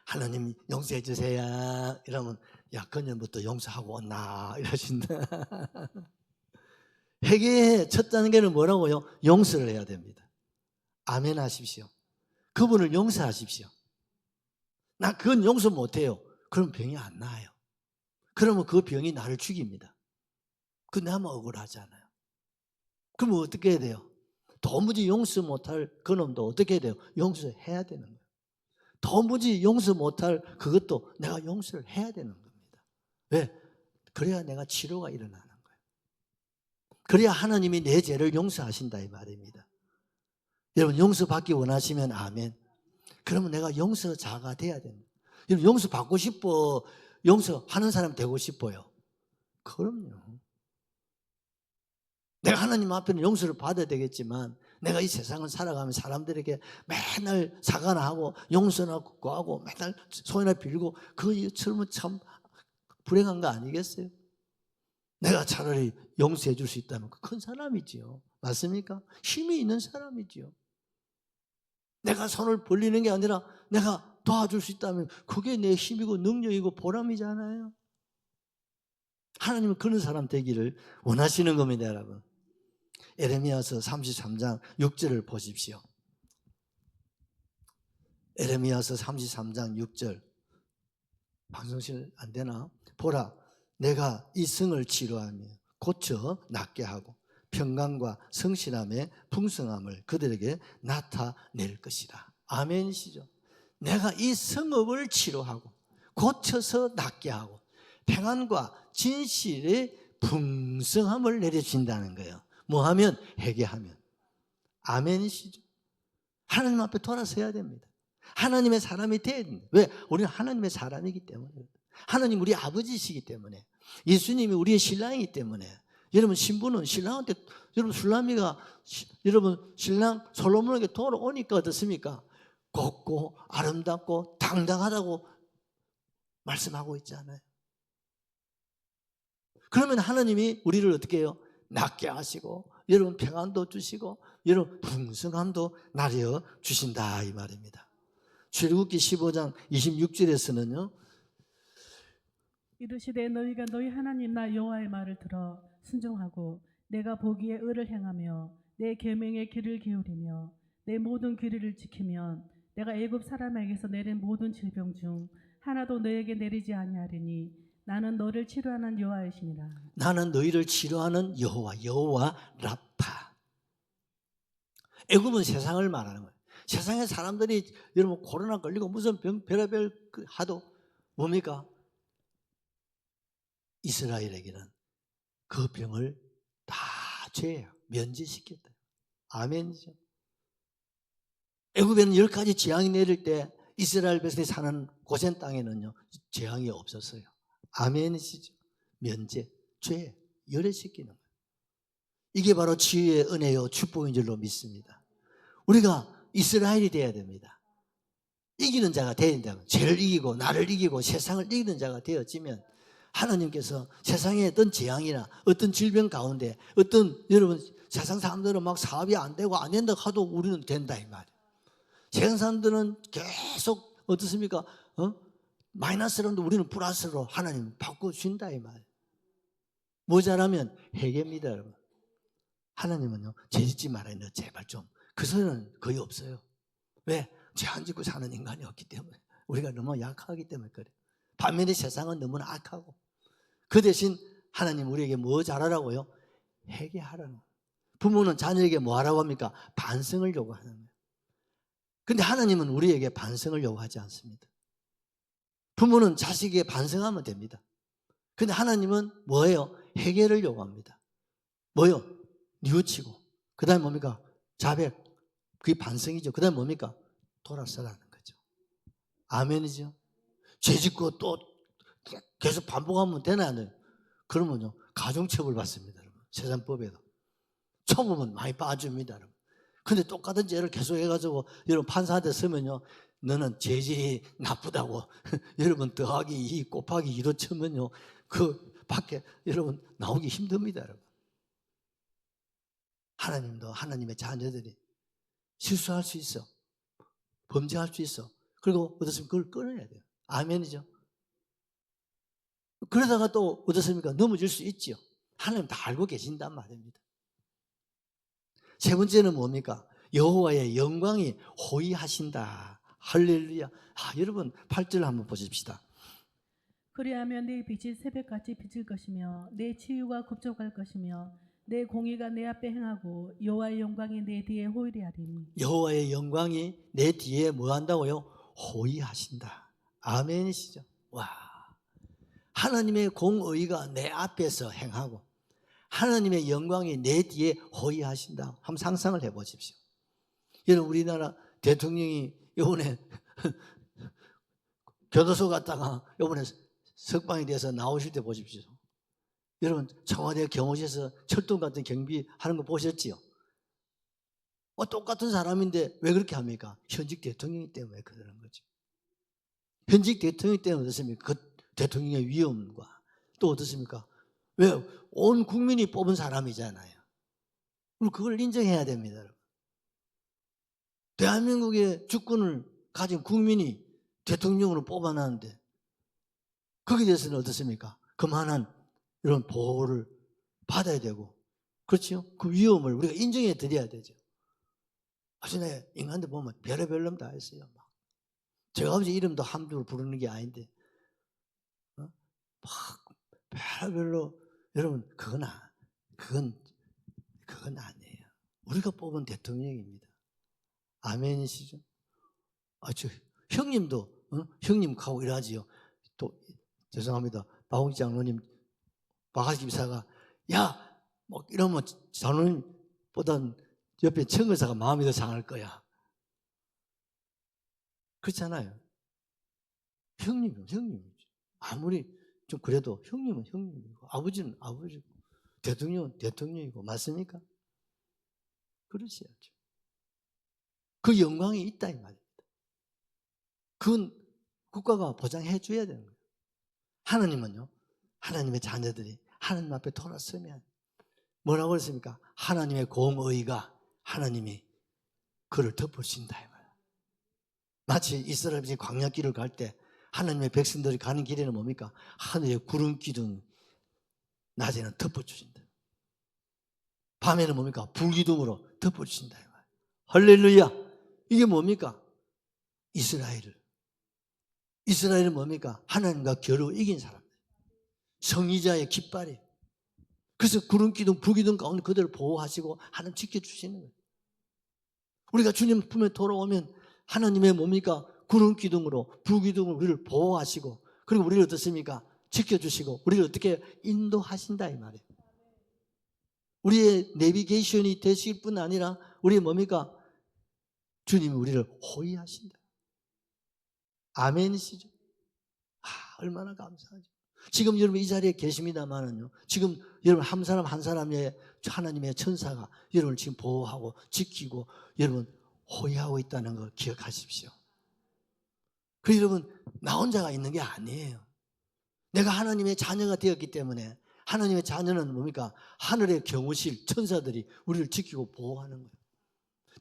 하나님 용서해 주세요 이러면 야 그년부터 용서하고 온나 이러신다. 회개의 첫 단계는 뭐라고요? 용서를 해야 됩니다. 아멘 하십시오. 그분을 용서하십시오. 나 그건 용서 못해요. 그럼 병이 안 나아요. 그러면 그 병이 나를 죽입니다. 그 나만 억울하잖아요. 그러면 어떻게 해야 돼요? 도무지 용서 못할 그놈도 어떻게 해야 돼요? 용서해야 되는 거예요. 도무지 용서 못할 그것도 내가 용서를 해야 되는 겁니다. 왜? 그래야 내가 치료가 일어나는 거예요. 그래야 하나님이 내 죄를 용서하신다 이 말입니다. 여러분 용서받기 원하시면 아멘. 그러면 내가 용서자가 돼야 됩니다. 여러분 용서 받고 싶어? 용서하는 사람 되고 싶어요? 그럼요. 내가 하나님 앞에는 용서를 받아야 되겠지만 내가 이 세상을 살아가면 사람들에게 맨날 사과나 하고 용서나 구하고 맨날 손이나 빌고 그처럼 참 불행한 거 아니겠어요? 내가 차라리 용서해 줄 수 있다면 큰 사람이지요. 맞습니까? 힘이 있는 사람이지요. 내가 손을 벌리는 게 아니라 내가 도와줄 수 있다면 그게 내 힘이고 능력이고 보람이잖아요. 하나님은 그런 사람 되기를 원하시는 겁니다, 여러분. 에레미야서 33장 6절을 보십시오. 에레미야서 33장 6절. 방송실 안 되나? 보라, 내가 이 성을 치료하며 고쳐 낫게 하고 평강과 성실함의 풍성함을 그들에게 나타낼 것이라. 아멘이시죠? 내가 이 성읍을 치료하고 고쳐서 낫게 하고 평안과 진실의 풍성함을 내려준다는 거예요. 뭐 하면? 회개하면. 아멘이시죠? 하나님 앞에 돌아서야 됩니다. 하나님의 사람이 돼야 됩니다. 왜? 우리는 하나님의 사람이기 때문에. 하나님 우리 아버지시기 때문에. 예수님이 우리의 신랑이기 때문에. 여러분 신부는 신랑한테 여러분 술라미가 여러분 신랑 솔로몬에게 돌아오니까 어떻습니까? 곱고 아름답고 당당하다고 말씀하고 있잖아요. 그러면 하나님이 우리를 어떻게 해요? 낫게 하시고 여러분 평안도 주시고 여러분 풍성함도 나려 주신다 이 말입니다. 출애굽기 15장 26절에서는요. 이르시되 너희가 너희 하나님 나 여호와의 말을 들어 순종하고 내가 보기에 의를 행하며 내 계명의 귀를 기울이며 내 모든 규례를 지키면 내가 애굽 사람에게서 내린 모든 질병 중 하나도 너에게 내리지 아니하리니 나는 너를 치료하는 여호와이시니라. 나는 너희를 치료하는 여호와 라파. 애굽은 세상을 말하는 거예요. 세상의 사람들이 여러분 코로나 걸리고 무슨 병 별의별 하도 뭡니까? 이스라엘에게는 그 병을 다 죄예요. 면제시켰다. 아멘이죠. 애굽에는 10가지 재앙이 내릴 때 이스라엘 백성이 사는 고센 땅에는요 재앙이 없었어요. 아멘이시죠. 면제, 죄, 열애시키는 거예요. 이게 바로 치유의 은혜요 축복인 줄로 믿습니다. 우리가 이스라엘이 돼야 됩니다. 이기는 자가 되어야 된다면 죄를 이기고 나를 이기고 세상을 이기는 자가 되어지면 하나님께서 세상의 어떤 재앙이나 어떤 질병 가운데 어떤 여러분 세상 사람들은 막 사업이 안 되고 안 된다 하도 우리는 된다 이 말이에요. 세상 사람들은 계속 어떻습니까? 마이너스로도 우리는 플러스로 하나님 바꿔준다 이 말이에요. 모자라면 회개입니다 여러분. 하나님은요 죄 짓지 말아요. 너 제발 좀. 그 소리는 거의 없어요. 왜? 죄 안 짓고 사는 인간이 없기 때문에. 우리가 너무 약하기 때문에 그래요. 반면에 세상은 너무나 악하고 그 대신 하나님 우리에게 뭐 잘하라고요? 회개하라는 거예요. 부모는 자녀에게 뭐 하라고 합니까? 반성을 요구하는 거예요. 근데 하나님은 우리에게 반성을 요구하지 않습니다. 부모는 자식에게 반성하면 됩니다. 근데 하나님은 뭐예요? 회개를 요구합니다. 뭐요? 뉘우치고 그 다음에 뭡니까? 자백. 그게 반성이죠. 그 다음에 뭡니까? 돌아서라는 거죠. 아멘이죠. 죄 짓고 또 계속 반복하면 되나 안 돼요? 그러면요 가중처벌 받습니다. 여러분. 세상법에도 초보면 많이 빠집니다. 여러분. 근데 똑같은 죄를 계속 해가지고 여러분 판사한테 서면요 너는 죄질이 나쁘다고 여러분 더하기 2 곱하기 2로 치면요 그 밖에 여러분 나오기 힘듭니다. 여러분. 하나님도 하나님의 자녀들이 실수할 수 있어. 범죄할 수 있어. 그리고 어떻습니까? 그걸 끊어야 돼요. 아멘이죠. 그러다가 또 어떻습니까? 넘어질 수 있죠. 하나님 다 알고 계신단 말입니다. 세 번째는 뭡니까? 여호와의 영광이 호의하신다. 할렐루야. 여러분 8절 한번 보십시다. 그리하면 내 빛이 새벽같이 비칠 것이며 내 치유가 급족할 것이며 내 공의가 내 앞에 행하고 여호와의 영광이 내 뒤에 호의하리니. 여호와의 영광이 내 뒤에 뭐 한다고요? 호의하신다. 아멘이시죠? 와, 하나님의 공의가 내 앞에서 행하고 하나님의 영광이 내 뒤에 호의하신다. 한번 상상을 해보십시오. 여러분 우리나라 대통령이 이번에 교도소 갔다가 이번에 석방이 돼서 나오실 때 보십시오. 여러분 청와대 경호실에서 철동 같은 경비하는 거 보셨지요? 똑같은 사람인데 왜 그렇게 합니까? 현직 대통령이기 때문에 그러는 거죠. 현직 대통령이기 때문에 어떻습니까? 그 대통령의 위엄과 또 어떻습니까? 왜? 온 국민이 뽑은 사람이잖아요. 그럼 그걸 인정해야 됩니다. 여러분. 대한민국의 주권을 가진 국민이 대통령으로 뽑아놨는데 거기에 대해서는 어떻습니까? 그만한 이런 보호를 받아야 되고 그렇죠? 그 위험을 우리가 인정해 드려야 되죠. 사실 인간들 보면 별의별 놈 다 했어요. 제가 아버지 이름도 함부로 부르는 게 아닌데 막 별별로 여러분 그건 아니에요. 우리가 뽑은 대통령입니다. 아멘이시죠? 저 형님도 형님하고 일하지요. 또 죄송합니다. 박홍지 장로님 박하시 기사가 뭐 이러면 장로님보단 옆에 청거사가 마음이 더 상할 거야. 그렇잖아요. 형님이죠. 아무리 좀 그래도 형님은 형님이고 아버지는 아버지고 대통령은 대통령이고 맞습니까? 그러셔야죠. 그 영광이 있다 이 말입니다. 그건 국가가 보장해 줘야 되는 거예요. 하나님은요. 하나님의 자녀들이 하나님 앞에 돌아서면 뭐라고 했습니까? 하나님의 공의가 하나님이 그를 덮으신다 이 말이에요. 마치 이스라엘이 광야길을 갈 때 하나님의 백성들이 가는 길에는 뭡니까? 하늘의 구름 기둥 낮에는 덮어주신다. 밤에는 뭡니까? 불기둥으로 덮어주신다. 할렐루야. 이게 뭡니까? 이스라엘은 뭡니까? 하나님과 겨루 이긴 사람. 성의자의 깃발이. 그래서 구름 기둥, 불기둥 가운데 그들을 보호하시고 하나님 지켜주시는 거예요. 우리가 주님 품에 돌아오면 하나님의 뭡니까? 구름 기둥으로, 불기둥으로 우리를 보호하시고 그리고 우리를 어떻습니까? 지켜주시고 우리를 어떻게 인도하신다 이 말이에요. 우리의 내비게이션이 되실 뿐 아니라 우리의 뭡니까? 주님이 우리를 호위하신다. 아멘이시죠? 얼마나 감사하죠. 지금 여러분 이 자리에 계십니다만은요. 지금 여러분 한 사람 한 사람의 하나님의 천사가 여러분을 지금 보호하고 지키고 여러분 호위하고 있다는 걸 기억하십시오. 그 여러분 나 혼자가 있는 게 아니에요. 내가 하나님의 자녀가 되었기 때문에 하나님의 자녀는 뭡니까? 하늘의 경호실 천사들이 우리를 지키고 보호하는 거예요.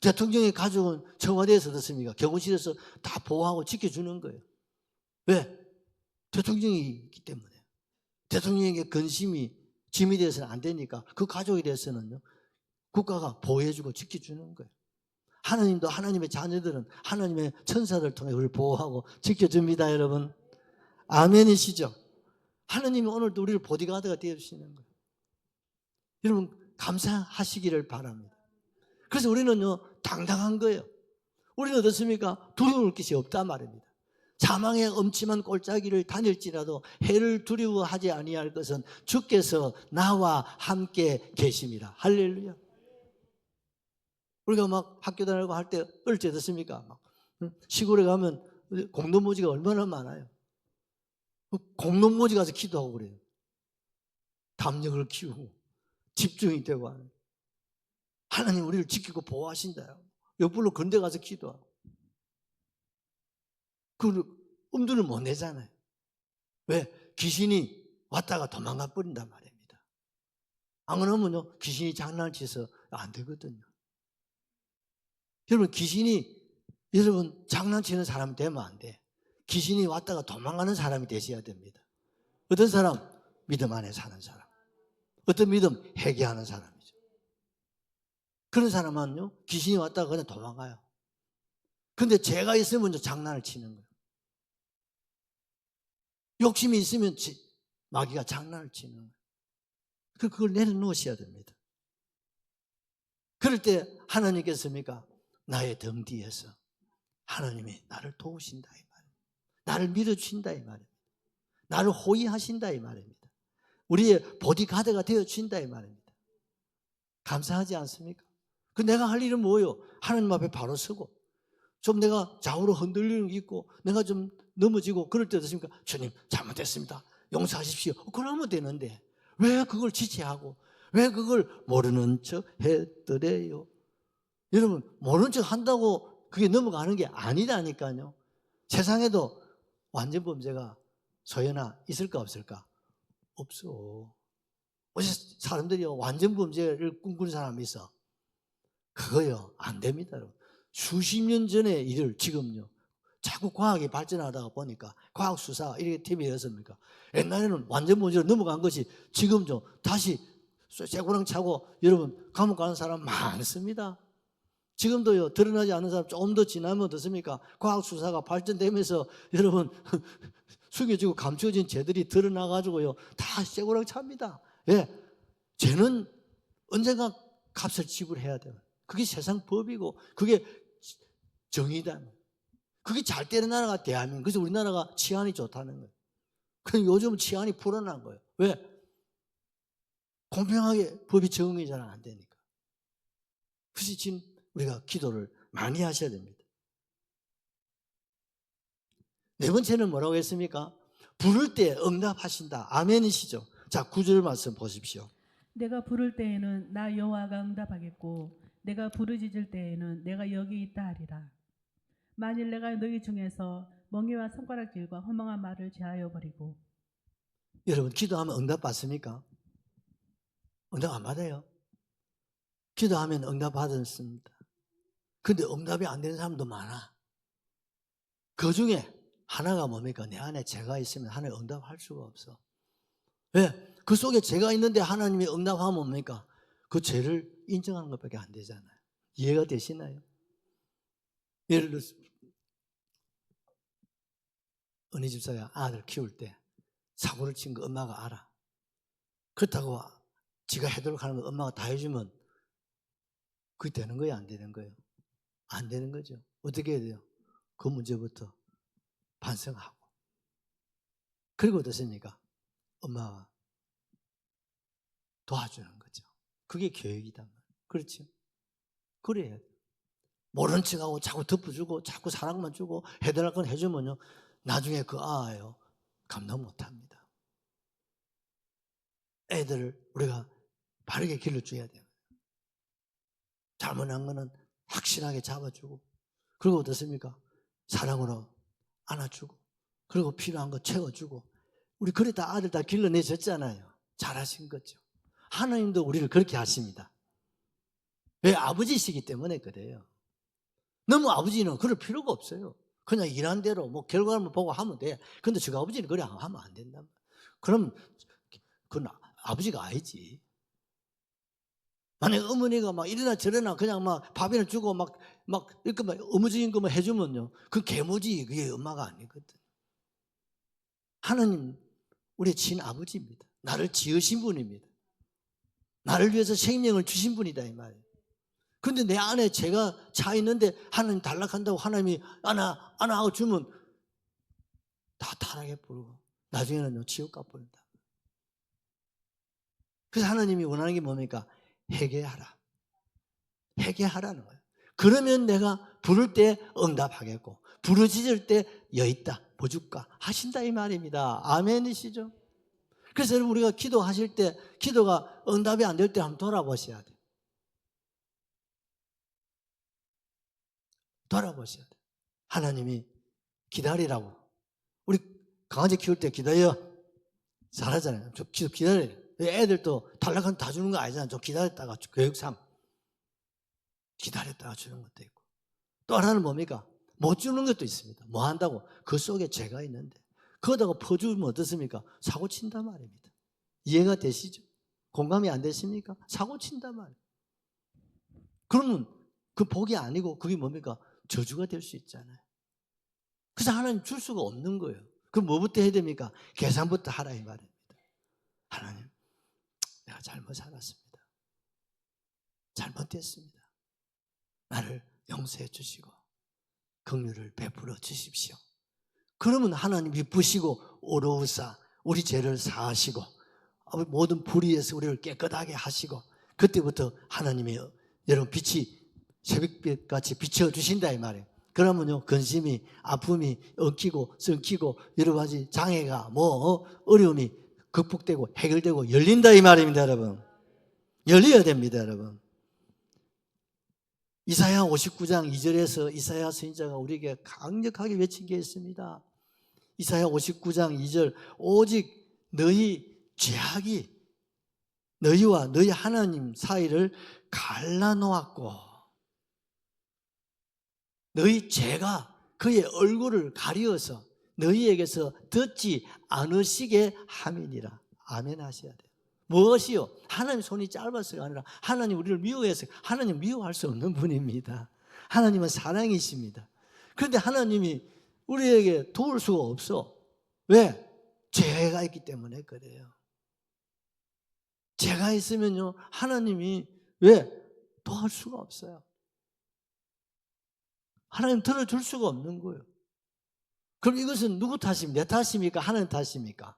대통령의 가족은 청와대에서 어떻습니까? 경호실에서 다 보호하고 지켜주는 거예요. 왜? 대통령이 있기 때문에. 대통령에게 근심이 짐이 되어서는 안 되니까 그 가족에 대해서는요. 국가가 보호해주고 지켜주는 거예요. 하나님도 하나님의 자녀들은 하나님의 천사들을 통해 우리를 보호하고 지켜줍니다. 여러분. 아멘이시죠? 하나님이 오늘도 우리를 보디가드가 되어주시는 거예요. 여러분 감사하시기를 바랍니다. 그래서 우리는요 당당한 거예요. 우리는 어떻습니까? 두려울 것이 없단 말입니다. 사망의 엄침한 골짜기를 다닐지라도 해를 두려워하지 아니할 것은 주께서 나와 함께 계십니다. 할렐루야. 우리가 막 학교 다니고 할 때 어릴 때 어떻습니까? 막 시골에 가면 공동모지가 얼마나 많아요. 공동모지 가서 기도하고 그래요. 담력을 키우고 집중이 되고 하는. 하나님 우리를 지키고 보호하신다. 옆으로 건대 가서 기도하고. 그 엄두를 못 내잖아요. 왜? 귀신이 왔다가 도망가 버린단 말입니다. 안 그러면요 귀신이 장난을 쳐서 안 되거든요. 여러분 귀신이 여러분 장난치는 사람이 되면 안 돼. 귀신이 왔다가 도망가는 사람이 되셔야 됩니다. 어떤 사람? 믿음 안에 사는 사람. 어떤 믿음? 회개하는 사람이죠. 그런 사람은요 귀신이 왔다가 그냥 도망가요. 근데 죄가 있으면 장난을 치는 거예요. 욕심이 있으면 마귀가 장난을 치는 거예요. 그걸 내려놓으셔야 됩니다. 그럴 때 하나님께서입니까? 나의 등 뒤에서 하나님이 나를 도우신다 이 말입니다. 나를 밀어주신다 이 말입니다. 나를 호위하신다 이 말입니다. 우리의 보디가드가 되어주신다 이 말입니다. 감사하지 않습니까? 그 내가 할 일은 뭐예요? 하나님 앞에 바로 서고 좀 내가 좌우로 흔들리는 게 있고 내가 좀 넘어지고 그럴 때 어떻습니까? 주님 잘못했습니다. 용서하십시오. 그러면 되는데 왜 그걸 지체하고 왜 그걸 모르는 척 했더래요? 여러분 모르는 척 한다고 그게 넘어가는 게 아니라니까요. 세상에도 완전 범죄가 소연아 있을까 없을까? 없어. 어제 사람들이요 완전 범죄를 꿈꾸는 사람이 있어. 그거요 안 됩니다. 여러분. 수십 년 전의 일을 지금요 자꾸 과학이 발전하다가 보니까 과학수사 이렇게 TV였습니까? 옛날에는 완전 범죄로 넘어간 것이 지금 좀 다시 쇠고랑 차고 여러분 감옥 가는 사람 많습니다. 지금도요 드러나지 않는 사람 좀 더 지나면 어떻습니까? 과학수사가 발전되면서 여러분 숨겨지고 감추어진 죄들이 드러나가지고요 다 쇠고랑 찹니다. 예, 죄는 언젠가 값을 지불해야 돼요. 그게 세상 법이고 그게 정의다. 그게 잘 되는 나라가 대한민국. 그래서 우리나라가 치안이 좋다는 거예요. 그럼 요즘 치안이 불어난 거예요. 왜? 공평하게 법이 적용이 잘 안 되니까. 그래서 지금 우리가 기도를 많이 하셔야 됩니다. 네 번째는 뭐라고 했습니까? 부를 때 응답하신다. 아멘이시죠? 자, 9절 말씀 보십시오. 내가 부를 때에는 나 여호와가 응답하겠고 내가 부르짖을 때에는 내가 여기 있다 하리라. 만일 내가 너희 중에서 멍에와 손가락질과 허망한 말을 제하여 버리고. 여러분 기도하면 응답 받습니까? 응답 안 받아요. 기도하면 응답 받았습니다. 근데 응답이 안 되는 사람도 많아. 그 중에 하나가 뭡니까? 내 안에 죄가 있으면 하나님 응답할 수가 없어. 왜? 그 속에 죄가 있는데 하나님이 응답하면 뭡니까? 그 죄를 인정하는 것밖에 안 되잖아요. 이해가 되시나요? 예를 들어서 은희 집사가 아들 키울 때 사고를 친 거 엄마가 알아. 그렇다고 지가 해도록 하는 거 엄마가 다 해주면 그게 되는 거예요? 안 되는 거예요? 안 되는 거죠. 어떻게 해야 돼요? 그 문제부터 반성하고. 그리고 어떻습니까? 엄마가 도와주는 거죠. 그게 교육이다. 그렇죠? 그래야 돼요. 모른 척하고 자꾸 덮어주고 자꾸 사랑만 주고 해달랄 건 해주면요. 나중에 그 아예요. 감당 못합니다. 애들을 우리가 바르게 길러줘야 돼요. 잘못한 거는 확실하게 잡아주고 그리고 어떻습니까? 사랑으로 안아주고 그리고 필요한 거 채워주고 우리 그래 다 아들 다 길러내셨잖아요. 잘하신 거죠. 하나님도 우리를 그렇게 하십니다. 왜? 아버지시기 때문에 그래요. 너무 아버지는 그럴 필요가 없어요. 그냥 일한 대로 뭐 결과만 보고 하면 돼. 근데 저 아버지는 그래 하면 안 된다. 그럼 그건 아버지가 아니지. 만약에 어머니가 막 이러나 저러나 그냥 막 밥이나 주고 막 이렇게 막 어무적인 것만 해주면요. 그 개무지 그게 엄마가 아니거든. 하나님 우리의 친아버지입니다. 나를 지으신 분입니다. 나를 위해서 생명을 주신 분이다 이 말이에요. 근데 내 안에 죄가 차 있는데 하나님 단락한다고 하나님이 하고 주면 다 타락해 버리고 나중에는 지옥 가 버린다. 그래서 하나님이 원하는 게 뭡니까? 회개하라. 회개하라는 거예요. 그러면 내가 부를 때 응답하겠고 부르짖을 때 여있다 보줄까 하신다 이 말입니다. 아멘이시죠? 그래서 여러분 우리가 기도하실 때 기도가 응답이 안 될 때 한번 돌아보셔야 돼요. 돌아보셔야 돼요. 하나님이 기다리라고. 우리 강아지 키울 때 기다려 잘하잖아요. 좀 기다려요. 애들도 탈락한 다 주는 거 아니잖아요. 좀 기다렸다가 교육상 기다렸다가 주는 것도 있고 또 하나는 뭡니까? 못 주는 것도 있습니다. 뭐 한다고? 그 속에 죄가 있는데 그거다가 퍼주면 어떻습니까? 사고 친단 말입니다. 이해가 되시죠? 공감이 안 되십니까? 사고 친단 말이에요. 그러면 그 복이 아니고 그게 뭡니까? 저주가 될 수 있잖아요. 그래서 하나님 줄 수가 없는 거예요. 그럼 뭐부터 해야 됩니까? 계산부터 하라 이 말입니다. 하나님, 내가 잘못 살았습니다. 잘못됐습니다. 나를 용서해 주시고 긍휼을 베풀어 주십시오. 그러면 하나님 기쁘시고 오로우사 우리 죄를 사하시고 모든 불의에서 우리를 깨끗하게 하시고 그때부터 하나님이 여러분 빛이 새벽빛같이 비춰주신다 이 말이에요. 그러면요 근심이 아픔이 엉키고 썩히고 여러 가지 장애가 어려움이 극복되고 해결되고 열린다 이 말입니다. 여러분 열려야 됩니다. 여러분 이사야 59장 2절에서 이사야 선지자가 우리에게 강력하게 외친 게 있습니다. 이사야 59장 2절 오직 너희 죄악이 너희와 너희 하나님 사이를 갈라놓았고 너희 죄가 그의 얼굴을 가리어서 너희에게서 듣지 않으시게 함이니라. 아멘 하셔야 돼요. 무엇이요? 하나님 손이 짧아서가 아니라 하나님 우리를 미워해서 하나님 미워할 수 없는 분입니다. 하나님은 사랑이십니다. 그런데 하나님이 우리에게 도울 수가 없어. 왜? 죄가 있기 때문에 그래요. 죄가 있으면요 하나님이 왜? 도울 수가 없어요. 하나님 들어줄 수가 없는 거예요. 그럼 이것은 누구 탓입니까? 내 탓입니까? 하나님 탓입니까?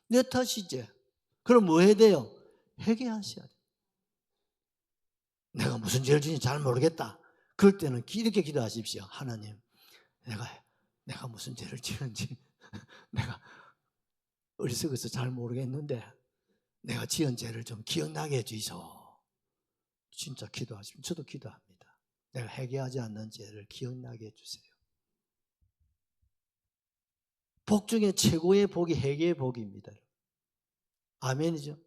내 탓이지. 그럼 뭐 해야 돼요? 회개하셔야 돼요. 내가 무슨 죄를 지는지 잘 모르겠다. 그럴 때는 이렇게 기도하십시오. 하나님, 내가 무슨 죄를 지은지 내가 어리석어서 잘 모르겠는데 내가 지은 죄를 좀 기억나게 해주이소. 진짜 기도하십시오. 저도 기도합니다. 내가 회개하지 않는 죄를 기억나게 해주세요. 복 중에 최고의 복이 회개의 복입니다. 아멘이죠.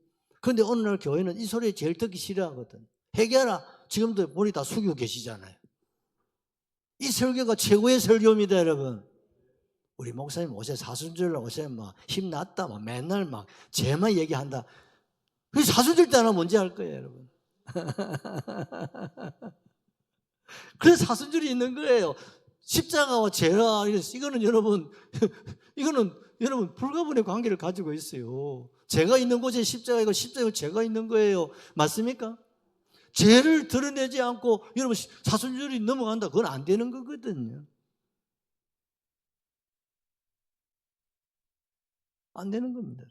그런데 어느 날 교회는 이 소리 제일 듣기 싫어하거든. 회개하라. 지금도 머리 다 숙이고 계시잖아요. 이 설교가 최고의 설교입니다, 여러분. 우리 목사님 오세 사순절 오세 막 힘났다 막 맨날 막 죄만 얘기한다. 그 사순절 때 하나 뭔지 알 거예요, 여러분. 그래서 사순절이 있는 거예요. 십자가와 죄라 이거는 여러분 불가분의 관계를 가지고 있어요. 죄가 있는 곳에 십자가 있고 십자가에 죄가 있는 거예요. 맞습니까? 죄를 드러내지 않고 여러분 사순절이 넘어간다. 그건 안 되는 거거든요. 안 되는 겁니다.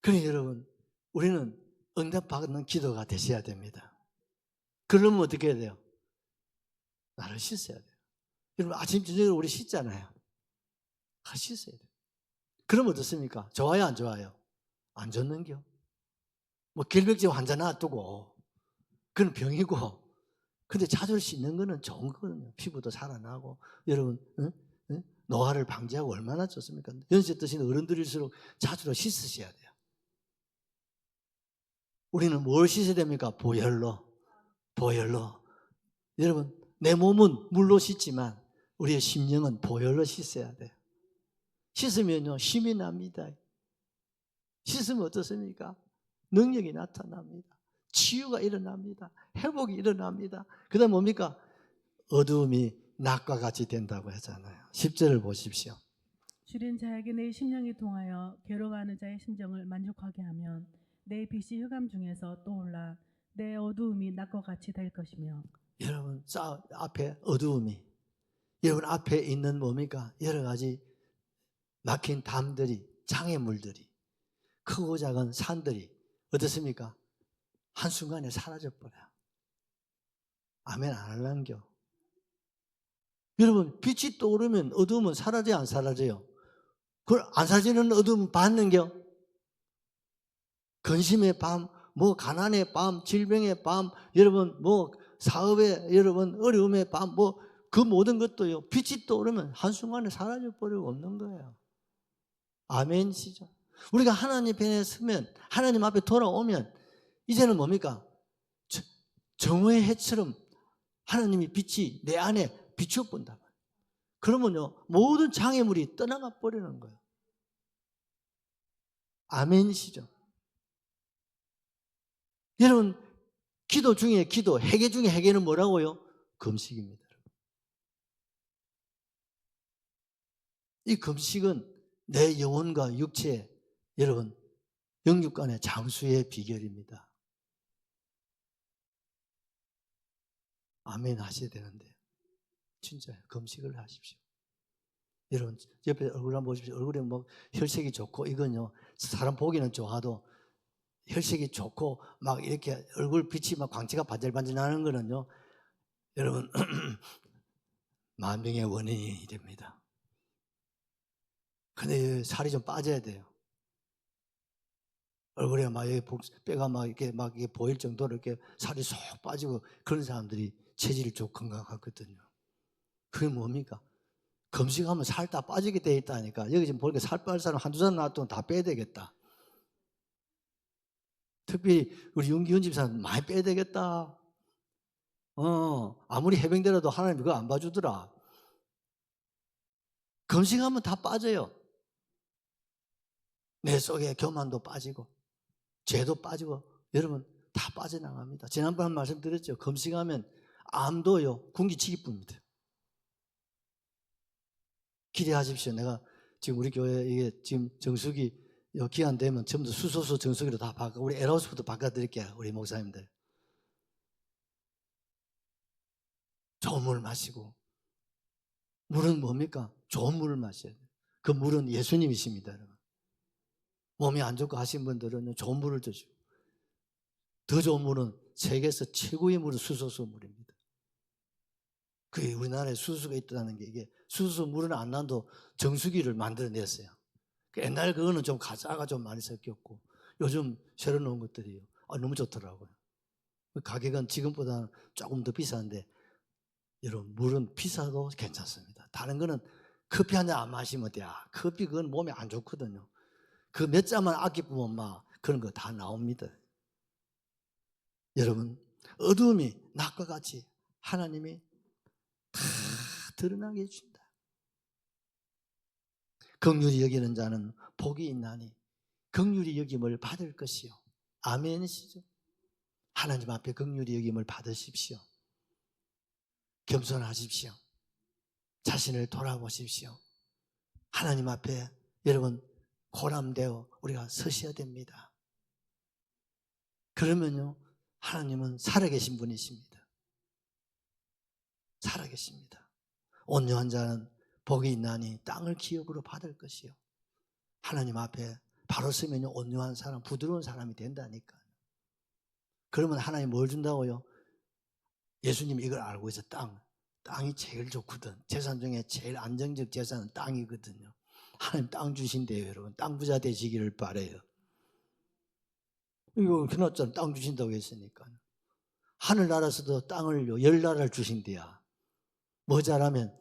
그러니 여러분 우리는 응답받는 기도가 되셔야 됩니다. 그러면 어떻게 해야 돼요? 나를 씻어야 돼요. 여러분 아침 저녁에 우리 씻잖아요. 씻어야 돼요. 그러면 어떻습니까? 좋아요 안 좋아요? 안 좋는겨? 뭐 결백증 환자 놔두고 그건 병이고 근데 자주 씻는 거는 좋은 거거든요. 피부도 살아나고 여러분 노화를 방지하고 얼마나 좋습니까? 연세 드신 어른들일수록 자주 씻으셔야 돼요. 우리는 뭘 씻어야 됩니까? 보혈로. 여러분 내 몸은 물로 씻지만 우리의 심령은 보혈로 씻어야 돼요. 씻으면요 힘이 납니다. 씻으면 어떻습니까? 능력이 나타납니다. 치유가 일어납니다. 회복이 일어납니다. 그 다음 뭡니까? 어두움이 낮과 같이 된다고 하잖아요. 10절을 보십시오. 주린 자에게 내 심령이 통하여 괴로워하는 자의 심정을 만족하게 하면 내 빛이 흑암 중에서 떠올라 내 어두움이 낮과 같이 될 것이며. 여러분 앞에 어두움이 여러분 앞에 있는 뭡니까? 여러 가지 막힌 담들이 장애물들이 크고 작은 산들이 어떻습니까? 한순간에 사라져버려요. 아멘 안 할란겨. 여러분, 빛이 떠오르면 어두움은 사라져요, 안 사라져요? 그걸 안 사라지는 어두움 받는겨? 근심의 밤, 뭐 가난의 밤, 질병의 밤, 여러분 뭐 사업의 여러분 어려움의 밤, 뭐 그 모든 것도요, 빛이 떠오르면 한순간에 사라져버리고 없는 거예요. 아멘이시죠? 우리가 하나님 편에 서면, 하나님 앞에 돌아오면 이제는 뭡니까? 정오의 해처럼 하나님이 빛이 내 안에 비춰본다. 그러면요, 모든 장애물이 떠나가 버리는 거예요. 아멘이시죠? 여러분, 기도 중에 기도, 회개 중에 회개는 뭐라고요? 금식입니다. 이 금식은 내 영혼과 육체, 여러분, 영육 간의 장수의 비결입니다. 아멘 하셔야 되는데, 진짜 금식을 하십시오. 여러분, 옆에 얼굴 한번 보십시오. 얼굴에 뭐 혈색이 좋고, 이건요, 사람 보기는 좋아도 혈색이 좋고, 막 이렇게 얼굴 빛이 막 광채가 반질반질 나는 거는요, 여러분, 만병의 원인이 됩니다. 근데 살이 좀 빠져야 돼요. 얼굴에 막 뼈가 막 이렇게 보일 정도로 이렇게 살이 쏙 빠지고 그런 사람들이 체질이 좀 건강하거든요. 그게 뭡니까? 금식하면 살 다 빠지게 돼 있다니까. 여기 지금 보니까 살 빠질 사람 한두 사람 놔두면 다 빼야 되겠다. 특별히 우리 윤기훈 집사는 많이 빼야 되겠다. 아무리 해병대라도 하나님 그거 안 봐주더라. 금식하면 다 빠져요. 내 속에 교만도 빠지고 죄도 빠지고 여러분 다 빠져나갑니다. 지난번에 말씀드렸죠. 금식하면 암도요 군기치기뿐입니다. 기대하십시오. 내가 지금 우리 교회 이게 지금 정수기 기한 되면 전부 수소수 정수기로 다 바꿔. 우리 에라우스부터 바꿔드릴게요. 우리 목사님들. 좋은 물 마시고. 물은 뭡니까? 좋은 물을 마셔야 돼요. 그 물은 예수님이십니다. 여러분. 몸이 안 좋고 하신 분들은 좋은 물을 드시고. 더 좋은 물은 세계에서 최고의 물은 수소수 물입니다. 그게 우리나라에 수소수가 있다는 게 이게 수소수 물은 안 나도 정수기를 만들어냈어요. 옛날 그거는 좀 가짜가 좀 많이 섞였고 요즘 새로 나온 것들이 너무 좋더라고요. 가격은 지금보다 조금 더 비싼데 여러분 물은 비싸도 괜찮습니다. 다른 거는 커피 한 잔 안 마시면 돼요. 커피 그건 몸에 안 좋거든요. 그 몇 잔만 아껴보면 막 그런 거 다 나옵니다. 여러분 어두움이 낮과 같이 하나님이 다 드러나게 해준다. 긍휼히 여기는 자는 복이 있나니 긍휼히 여김을 받을 것이요. 아멘이시죠? 하나님 앞에 긍휼히 여김을 받으십시오. 겸손하십시오. 자신을 돌아보십시오. 하나님 앞에 여러분 고람되어 우리가 서셔야 됩니다. 그러면요 하나님은 살아계신 분이십니다. 살아계십니다. 온유한 자는 복이 있나니 땅을 기업으로 받을 것이요. 하나님 앞에 바로 서면 온유한 사람, 부드러운 사람이 된다니까요. 그러면 하나님 뭘 준다고요? 예수님이 이걸 알고 있어. 땅이 제일 좋거든. 재산 중에 제일 안정적 재산은 땅이거든요. 하나님 땅 주신대요. 여러분 땅 부자 되시기를 바라요. 이거 그나저나 땅 주신다고 했으니까. 하늘나라에서도 땅을 10나라를 주신대야. 뭐 잘하면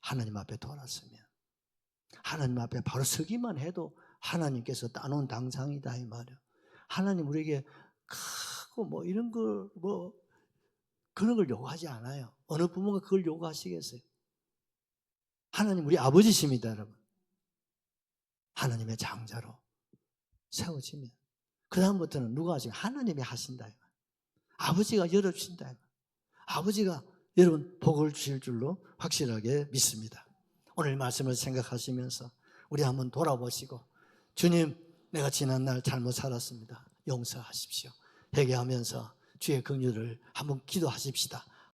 하나님 앞에 돌았으면 하나님 앞에 바로 서기만 해도 하나님께서 따놓은 당상이다 이 말이야. 하나님 우리에게 크고 뭐 이런 걸 뭐 그런 걸 요구하지 않아요. 어느 부모가 그걸 요구하시겠어요? 하나님 우리 아버지십니다, 여러분. 하나님의 장자로 세워지면 그 다음부터는 누가 하시고 하나님이 하신다. 아버지가 열어주신다. 아버지가 여러분 복을 주실 줄로 확실하게 믿습니다. 오늘 말씀을 생각하시면서 우리 한번 돌아보시고 주님 내가 지난날 잘못 살았습니다. 용서하십시오. 회개하면서 주의 긍휼을 한번 기도하십시다.